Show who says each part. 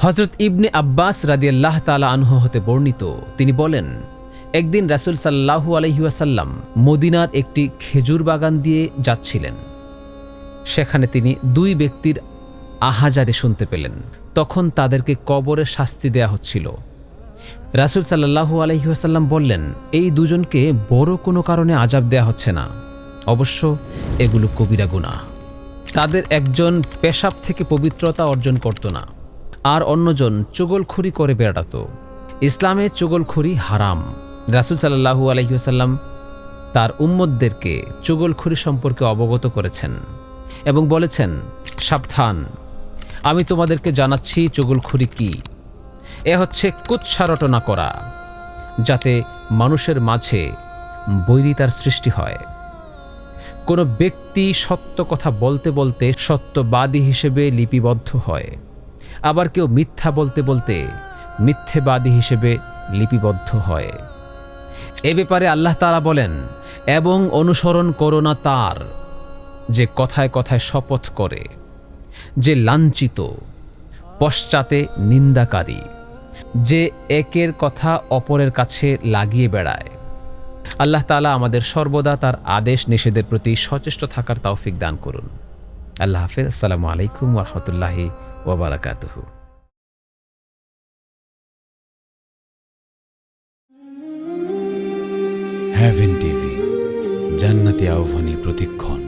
Speaker 1: হযরত ইবনে আব্বাস রাদিয়াল্লাহু তাআলা আনহু হতে বর্ণিত, তিনি বলেন, একদিন রাসূল সাল্লাল্লাহু আলাইহি ওয়াসাল্লাম মদিনার একটি খেজুর বাগান দিয়ে যাচ্ছিলেন। সেখানে তিনি দুই ব্যক্তির আহাজারি শুনতে পেলেন। তখন তাদেরকে কবরে শাস্তি দেয়া হচ্ছিল। রাসূল সাল্লাল্লাহু আলাইহি ওয়াসাল্লাম বললেন, এই দুজনকে বড় কোনো কারণে আযাব দেয়া হচ্ছে না, অবশ্য এগুলো কবিরা গুনাহ। তাদের একজন পেশাব থেকে পবিত্রতা অর্জন করত না, আর অন্যজন চুগলখুরি করে বেড়াত। ইসলামে চুগলখুরি হারাম। রাসূল সাল্লাল্লাহু আলাইহি ওয়াসাল্লাম তার উম্মতদেরকে চুগলখুরি সম্পর্কে অবগত করেছেন এবং বলেছেন, সাবধান, আমি তোমাদেরকে জানাচ্ছি চুগলখুরি কি। এ হচ্ছে কুৎসা রটনা করা, যাতে মানুষের মাঝে বৈরিতার সৃষ্টি হয়। কোনো ব্যক্তি সত্য কথা বলতে বলতে সত্যবাদী হিসেবে লিপিবদ্ধ হয়, আবার কেউ মিথ্যা বলতে বলতে মিথ্যেবাদী হিসেবে লিপিবদ্ধ হয়। এ ব্যাপারে আল্লাহ তাআলা বলেন, এবং অনুসরণ করো না তার, যে কথায় কথায় শপথ করে, যে লাঞ্ছিত, পশ্চাতে নিন্দাকারী, যে একের কথা অপরের কাছে লাগিয়ে বেড়ায়। আল্লাহ তাআলা আমাদের সর্বদা তার আদেশ নিষেধের প্রতি সচেষ্ট থাকার তৌফিক দান করুন। আল্লাহ হাফেজ। আসসালামু আলাইকুম ওয়া রাহমাতুল্লাহি ওয়া বারাকাতুহু।
Speaker 2: হেভেন টিভি, জান্নাতি আহ্বানে প্রতিক্ষণ।